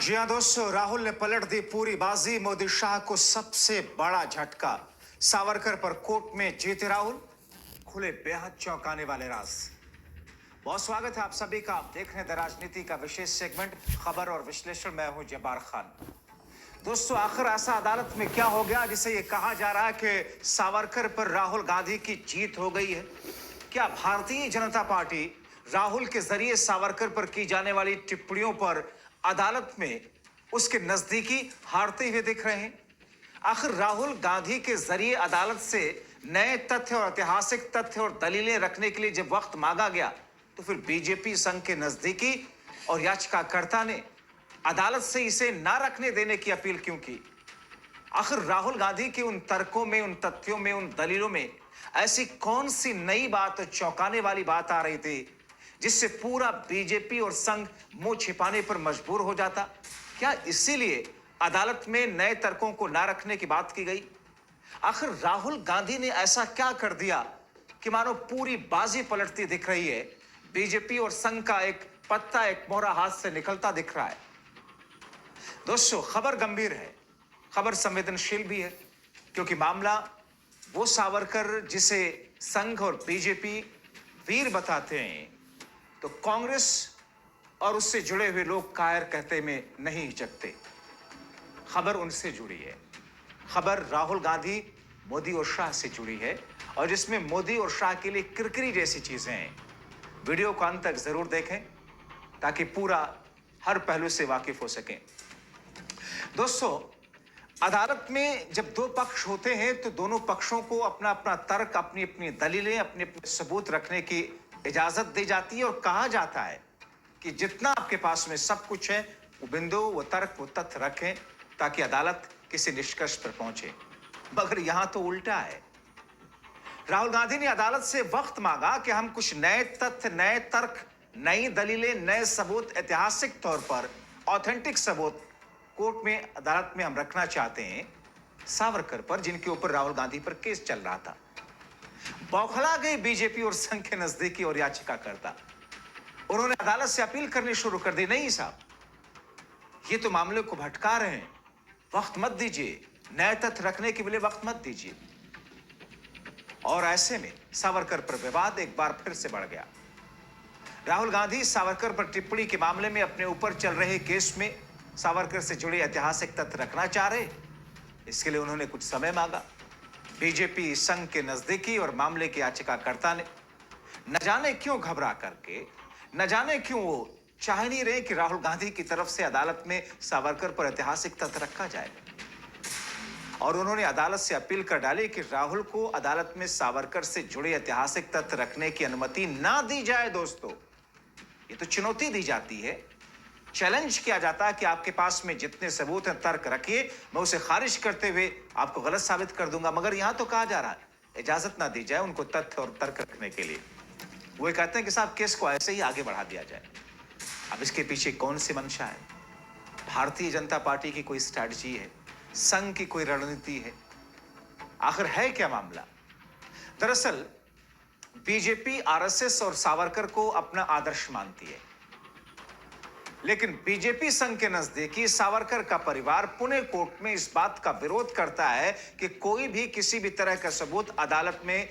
जी हाँ दोस्तों, राहुल ने पलट दी पूरी बाजी। मोदी शाह को सबसे बड़ा झटका। सावरकर पर कोर्ट में जीते राहुल, खुले बेहद चौंकाने वाले राज। बहुत स्वागत है आप सभी का। आप देख रहे हैं राजनीति का विशेष सेगमेंट खबर और विश्लेषण। मैं हूं जब्बार खान। दोस्तों, आखिर ऐसा अदालत में क्या हो गया जिसे ये कहा जा रहा है कि सावरकर पर राहुल गांधी की जीत हो गई है? क्या भारतीय जनता पार्टी राहुल के जरिए सावरकर पर की जाने वाली टिप्पणियों पर अदालत में उसके नजदीकी हारते हुए दिख रहे हैं? आखिर राहुल गांधी के जरिए अदालत से नए तथ्य और ऐतिहासिक तथ्य और दलीलें रखने के लिए जब वक्त मांगा गया, तो फिर बीजेपी संघ के नजदीकी और याचिकाकर्ता ने अदालत से इसे ना रखने देने की अपील क्यों की? आखिर राहुल गांधी के उन तर्कों में, उन तथ्यों में, उन दलीलों में ऐसी कौन सी नई बात, चौंकाने वाली बात आ रही थी जिससे पूरा बीजेपी और संघ मुंह छिपाने पर मजबूर हो जाता? क्या इसीलिए अदालत में नए तर्कों को ना रखने की बात की गई? आखिर राहुल गांधी ने ऐसा क्या कर दिया कि मानो पूरी बाजी पलटती दिख रही है? बीजेपी और संघ का एक पत्ता, एक मोहरा हाथ से निकलता दिख रहा है। दोस्तों, खबर गंभीर है, खबर संवेदनशील भी है, क्योंकि मामला वो सावरकर जिसे संघ और बीजेपी वीर बताते हैं, तो कांग्रेस और उससे जुड़े हुए लोग कायर कहते में नहीं हिचकते। खबर उनसे जुड़ी है, खबर राहुल गांधी, मोदी और शाह से जुड़ी है, और जिसमें मोदी और शाह के लिए किरकिरी जैसी चीजें हैं। वीडियो को अंत तक जरूर देखें ताकि पूरा हर पहलू से वाकिफ हो सकें। दोस्तों, अदालत में जब दो पक्ष होते हैं तो दोनों पक्षों को अपना अपना तर्क, अपनी अपनी दलीलें, अपने अपने सबूत रखने की इजाजत दी जाती है और कहा जाता है कि जितना आपके पास में सब कुछ है, वो बिंदु, वो तर्क, वो तथ्य रखें ताकि अदालत किसी निष्कर्ष पर पहुंचे। मगर यहां तो उल्टा है। राहुल गांधी ने अदालत से वक्त मांगा कि हम कुछ नए तथ्य, नए तर्क, नई दलीलें, नए सबूत, ऐतिहासिक तौर पर ऑथेंटिक सबूत कोर्ट में, अदालत में हम रखना चाहते हैं सावरकर पर, जिनके ऊपर राहुल गांधी पर केस चल रहा था। बौखला गई बीजेपी और संघ के नजदीकी और याचिकाकर्ता। उन्होंने अदालत से अपील करनी शुरू कर दी, नहीं साहब, ये तो मामले को भटका रहे हैं, वक्त मत दीजिए, नए तथ्य रखने के लिए वक्त मत दीजिए। और ऐसे में सावरकर पर विवाद एक बार फिर से बढ़ गया। राहुल गांधी सावरकर पर टिप्पणी के मामले में अपने ऊपर चल रहे केस में सावरकर से जुड़े ऐतिहासिक तथ्य रखना चाह रहे। इसके लिए उन्होंने कुछ समय मांगा। बीजेपी संघ के नजदीकी और मामले के याचिकाकर्ता ने न जाने क्यों घबरा करके, न जाने क्यों वो चाह नहीं रहे कि राहुल गांधी की तरफ से अदालत में सावरकर पर ऐतिहासिक तथ्य रखा जाए, और उन्होंने अदालत से अपील कर डाली कि राहुल को अदालत में सावरकर से जुड़े ऐतिहासिक तथ्य रखने की अनुमति ना दी जाए। दोस्तों, ये तो चुनौती दी जाती है, चैलेंज किया जाता है कि आपके पास में जितने सबूत हैं, तर्क रखिए, मैं उसे खारिज करते हुए आपको गलत साबित कर दूंगा। मगर यहां तो कहा जा रहा है इजाजत ना दी जाए उनको तथ्य और तर्क रखने के लिए। वो कहते हैं कि साहब, केस को ऐसे ही आगे बढ़ा दिया जाए। अब इसके पीछे कौन सी मंशा है? भारतीय जनता पार्टी की कोई स्ट्रैटेजी है? संघ की कोई रणनीति है? आखिर है क्या मामला? दरअसल बीजेपी आरएसएस और सावरकर को अपना आदर्श मानती है, लेकिन बीजेपी संघ के नजदीकी सावरकर का परिवार पुणे कोर्ट में इस बात का विरोध करता है कि कोई भी किसी भी तरह का सबूत अदालत में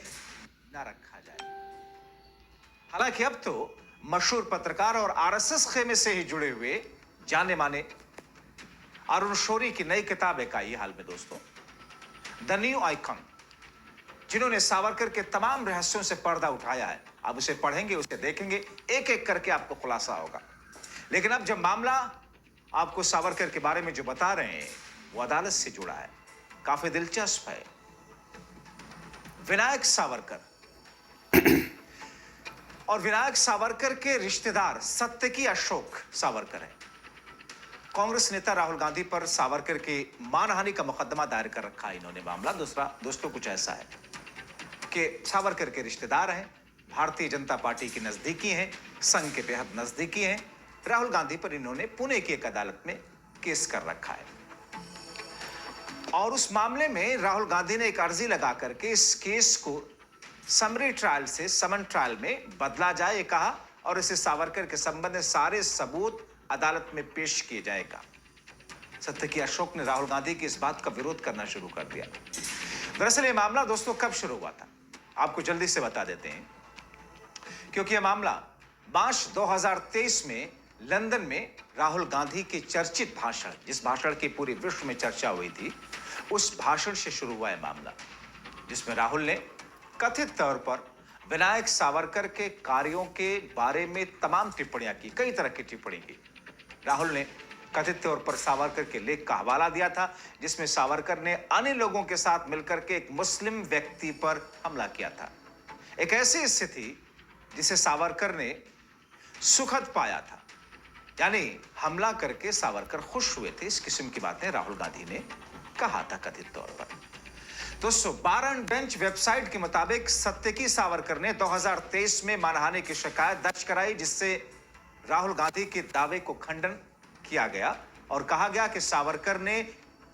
न रखा जाए। हालांकि अब तो मशहूर पत्रकार और आरएसएस खेमे से ही जुड़े हुए जाने माने अरुण शौरी की नई किताब एक आई हाल में दोस्तों, द न्यू आइकॉन, जिन्होंने सावरकर के तमाम रहस्यों से पर्दा उठाया है। आप उसे पढ़ेंगे, उसे देखेंगे, एक एक करके आपको खुलासा होगा। लेकिन अब जब मामला आपको सावरकर के बारे में जो बता रहे हैं वो अदालत से जुड़ा है, काफी दिलचस्प है। विनायक सावरकर और विनायक सावरकर के रिश्तेदार सत्यकी अशोक सावरकर हैं। कांग्रेस नेता राहुल गांधी पर सावरकर की मानहानि का मुकदमा दायर कर रखा है इन्होंने। मामला दूसरा दोस्तों कुछ ऐसा है कि सावरकर के रिश्तेदार हैं, भारतीय जनता पार्टी की नजदीकी हैं, संघ के बेहद नजदीकी हैं। राहुल गांधी पर इन्होंने पुणे की एक अदालत में केस कर रखा है, और उस मामले में राहुल गांधी ने एक अर्जी लगा करके इस केस को समरी ट्रायल से समन ट्रायल में बदला जाए कहा, और इसे सावरकर के संबंध में सारे सबूत अदालत में पेश किए जाएगा। सत्यकी अशोक ने राहुल गांधी की इस बात का विरोध करना शुरू कर दिया। दरअसल ये मामला दोस्तों कब शुरू हुआ था, आपको जल्दी से बता देते हैं, क्योंकि यह मामला मार्च 2023 में लंदन में राहुल गांधी के चर्चित भाषण, जिस भाषण की पूरी विश्व में चर्चा हुई थी, उस भाषण से शुरू हुआ है मामला, जिसमें राहुल ने कथित तौर पर विनायक सावरकर के कार्यों के बारे में तमाम टिप्पणियां की, कई तरह की टिप्पणी की। राहुल ने कथित तौर पर सावरकर के लेख का हवाला दिया था, जिसमें सावरकर ने अन्य लोगों के साथ मिलकर के एक मुस्लिम व्यक्ति पर हमला किया था। एक ऐसी स्थिति जिसे सावरकर ने सुखद पाया था, यानी हमला करके सावरकर खुश हुए थे, इस किस्म की बातें राहुल गांधी ने कहा था कथित तौर पर। दोस्तों, बारन बेंच वेबसाइट के मुताबिक सत्यकी सावरकर ने 2023 में मानहानि की शिकायत दर्ज कराई, जिससे राहुल गांधी के दावे को खंडन किया गया और कहा गया कि सावरकर ने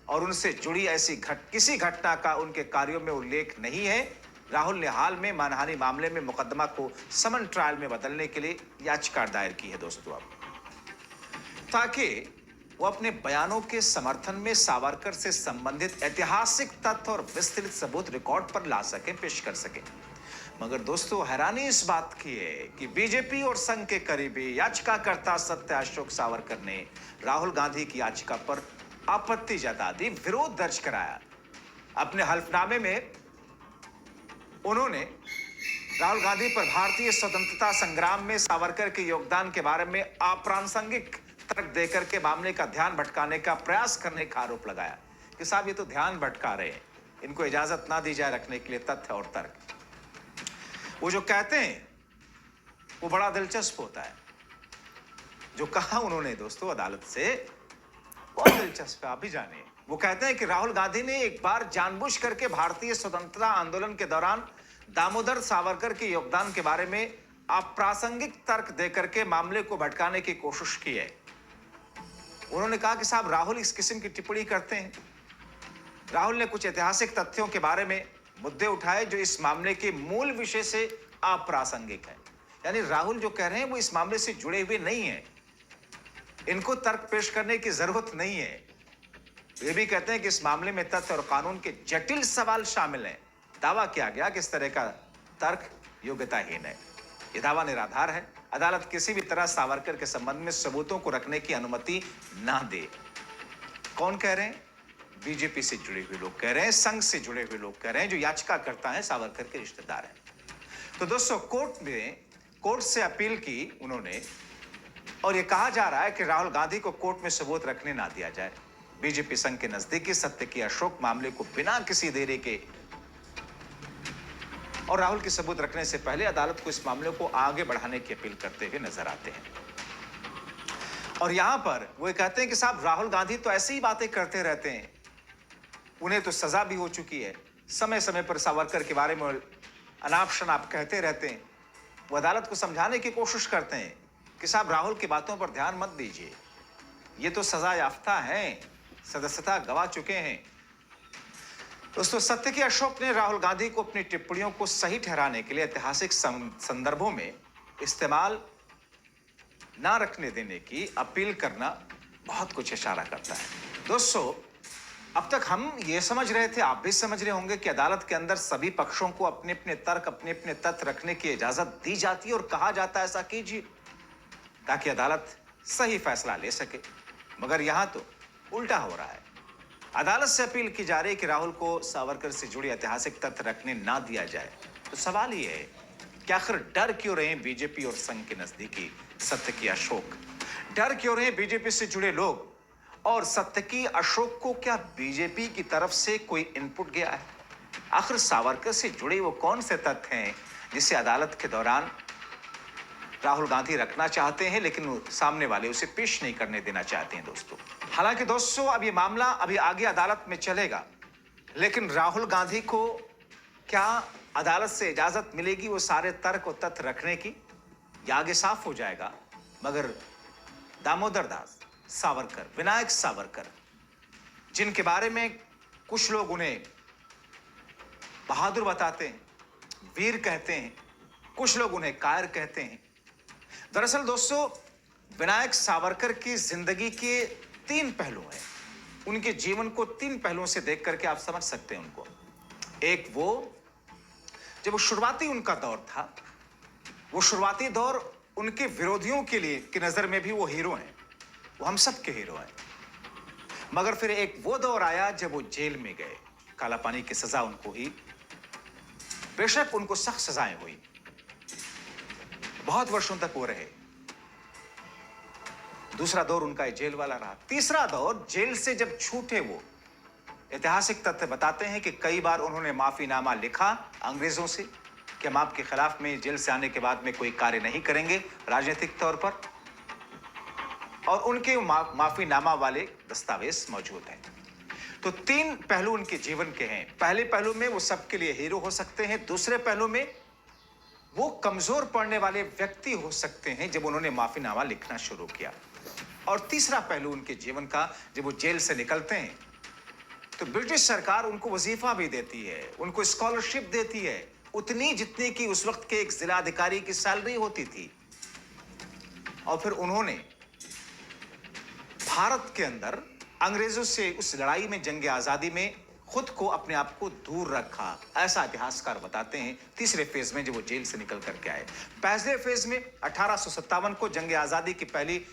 और उनसे जुड़ी ऐसी किसी घटना का उनके कार्यों में उल्लेख नहीं है। राहुल ने हाल में मानहानि मामले में मुकदमा को समन ट्रायल में बदलने के लिए याचिका दायर की है दोस्तों, अब ताकि वो अपने बयानों के समर्थन में सावरकर से संबंधित ऐतिहासिक तथ्य और विस्तृत सबूत रिकॉर्ड पर ला सके, पेश कर सके। मगर दोस्तों, हैरानी इस बात की है कि बीजेपी और संघ के करीबी याचिकाकर्ता सत्य अशोक सावरकर ने राहुल गांधी की याचिका पर आपत्ति जता दी, विरोध दर्ज कराया। अपने हल्फनामे में उन्होंने राहुल गांधी पर भारतीय स्वतंत्रता संग्राम में सावरकर के योगदान के बारे में अप्रासंगिक तर्क देकर के मामले का ध्यान भटकाने का प्रयास करने का आरोप लगाया कि साहब ये तो ध्यान भटका रहे हैं, इनको इजाजत ना दी जाए रखने के लिए तथ्य और तर्क। वो जो कहते हैं वो बड़ा दिलचस्प होता है। जो कहा उन्होंने दोस्तों अदालत से, बहुत दिलचस्प है, आप भी जानिए। वो कहते हैं कि राहुल गांधी ने एक बार जानबूझ करके भारतीय स्वतंत्रता आंदोलन के दौरान दामोदर सावरकर के योगदान के बारे में अप्रासंगिक तर्क देकर के मामले को भटकाने की कोशिश की है। उन्होंने कहा कि साहब राहुल इस किस्म की टिप्पणी करते हैं। राहुल ने कुछ ऐतिहासिक तथ्यों के बारे में मुद्दे उठाए जो इस मामले के मूल विषय से अप्रासंगिक है। यानी राहुल जो कह रहे हैं वो इस मामले से जुड़े हुए नहीं है, इनको तर्क पेश करने की जरूरत नहीं है। वे भी कहते हैं कि इस मामले में तथ्य और कानून के जटिल सवाल शामिल हैं। दावा किया गया कि इस तरह का तर्क योग्यताहीन है। यह दावा निराधार है। अदालत किसी भी तरह सावरकर के संबंध में सबूतों को रखने की अनुमति ना दे। कौन कह रहे हैं? बीजेपी से जुड़े हुए लोग कह रहे हैं, संघ से जुड़े हुए लोग कह रहे हैं, जो याचिकाकर्ता हैं सावरकर के रिश्तेदार हैं। तो दोस्तों, कोर्ट से अपील की उन्होंने, और यह कहा जा रहा है कि राहुल गांधी को कोर्ट में सबूत रखने ना दिया जाए। बीजेपी संघ के नजदीकी सत्यकी अशोक मामले को बिना किसी देरी के और राहुल की सबूत रखने से पहले अदालत को इस मामले को आगे बढ़ाने की अपील करते हुए नजर आते हैं। और यहां पर वो कहते हैं कि साहब राहुल गांधी तो ऐसी ही बातें करते रहते हैं, उन्हें तो सजा भी हो चुकी है, समय समय पर सावरकर के बारे में अनाप शनाप कहते रहते हैं। वो अदालत को समझाने की कोशिश करते हैं कि साहब राहुल की बातों पर ध्यान मत दीजिए, ये तो सजा याफ्ता हैं, सदस्यता गवा चुके हैं। दोस्तों, सत्यकी अशोक ने राहुल गांधी को अपनी टिप्पणियों को सही ठहराने के लिए ऐतिहासिक संदर्भों में इस्तेमाल ना रखने देने की अपील करना बहुत कुछ इशारा करता है। दोस्तों, अब तक हम ये समझ रहे थे, आप भी समझ रहे होंगे कि अदालत के अंदर सभी पक्षों को अपने अपने तर्क, अपने अपने तथ्य रखने की इजाजत दी जाती है और कहा जाता है ऐसा कीजिए ताकि अदालत सही फैसला ले सके। मगर यहां तो उल्टा हो रहा है। अदालत से अपील की जा रही है कि राहुल को सावरकर से जुड़ी ऐतिहासिक तथ्य रखने ना दिया जाए। तो सवाल ये है कि आखिर डर क्यों रहे बीजेपी और संघ के नजदीकी सत्यकी अशोक? डर क्यों रहे बीजेपी से जुड़े लोग? और सत्यकी अशोक को क्या बीजेपी की तरफ से कोई इनपुट गया है? आखिर सावरकर से जुड़े वो कौन से तथ्य हैं जिसे अदालत के दौरान राहुल गांधी रखना चाहते हैं लेकिन सामने वाले उसे पेश नहीं करने देना चाहते हैं? दोस्तों, हालांकि दोस्तों अब ये मामला अभी आगे अदालत में चलेगा, लेकिन राहुल गांधी को क्या अदालत से इजाजत मिलेगी वो सारे तर्क और तथ्य रखने की? ये आगे साफ हो जाएगा। मगर दामोदर दास सावरकर, विनायक सावरकर, जिनके बारे में कुछ लोग उन्हें बहादुर बताते हैं, वीर कहते हैं, कुछ लोग उन्हें कायर कहते हैं। दरअसल दोस्तों, विनायक सावरकर की जिंदगी के 3 पहलू हैं। उनके जीवन को तीन पहलुओं से देख करके आप समझ सकते हैं उनको। एक वो, जब वो शुरुआती उनका दौर था, वो शुरुआती दौर उनके विरोधियों के लिए की नजर में भी वो हीरो हैं, वो हम सब के हीरो हैं। मगर फिर एक वो दौर आया जब वो जेल में गए, काला पानी की सजा उनको हुई, बेशक उनको सख्त सजाएं हुई, बहुत वर्षों तक वो रहे। दूसरा दौर उनका जेल वाला रहा। तीसरा दौर, जेल से जब छूटे वो, ऐतिहासिक तथ्य बताते हैं कि कई बार उन्होंने माफीनामा लिखा अंग्रेजों से कि हम आपके खिलाफ में जेल से आने के बाद में कोई कार्य नहीं करेंगे राजनीतिक तौर पर, और उनके माफीनामा वाले दस्तावेज मौजूद हैं। तो तीन पहलू उनके जीवन के हैं। पहले पहलू में वो सबके लिए हीरो हो सकते हैं, दूसरे पहलू में वो कमजोर पड़ने वाले व्यक्ति हो सकते हैं जब उन्होंने माफीनामा लिखना शुरू किया, और तीसरा पहलू उनके जीवन का, जब वो जेल से निकलते हैं तो ब्रिटिश सरकार उनको वजीफा भी देती है, उनको स्कॉलरशिप देती है, उतनी जितनी कि उस वक्त के एक जिला अधिकारी की सैलरी होती थी। और फिर उन्होंने भारत के अंदर अंग्रेजों से उस लड़ाई में, जंग आजादी में खुद को, अपने आप को दूर रखा, ऐसा इतिहासकार बताते हैं तीसरे फेज में जब वो जेल से निकल करके आए। पहले फेज में 1857 को जंग आजादी की पहली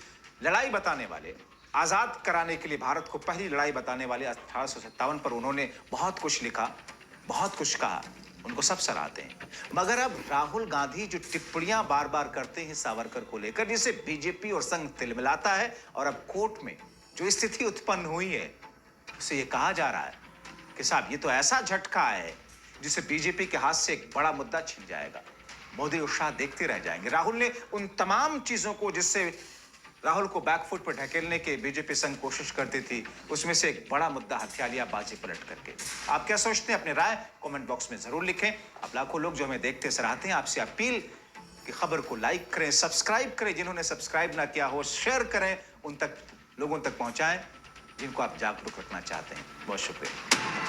लड़ाई बताने वाले, आजाद कराने के लिए भारत को पहली लड़ाई बताने वाले 1857 पर उन्होंने बहुत कुछ लिखा, बहुत कुछ कहा, उनको सब सराहते हैं। मगर अब राहुल गांधी जो टिप्पणियां बार बार करते हैं सावरकर को लेकर, जिसे बीजेपी और संघ तिलमिलाता है, और अब कोर्ट में जो स्थिति उत्पन्न हुई है उसे ये कहा जा रहा है कि साहब ये तो ऐसा झटका है जिसे बीजेपी के हाथ से एक बड़ा मुद्दा छिन जाएगा, मोदी और शाह देखते रह जाएंगे। राहुल ने उन तमाम चीजों को जिससे राहुल को बैकफुट पर ढकेलने के बीजेपी संघ कोशिश करती थी, उसमें से एक बड़ा मुद्दा हथिया लिया बाजी पलट करके। आप क्या सोचते हैं? अपनी राय कमेंट बॉक्स में जरूर लिखें। आप लाखों लोग जो हमें देखते सराहते हैं, आपसे अपील कि खबर को लाइक करें, सब्सक्राइब करें, जिन्होंने सब्सक्राइब ना किया हो शेयर करें, उन तक, लोगों तक पहुंचाएं जिनको आप जागरूक रखना चाहते हैं। बहुत शुक्रिया।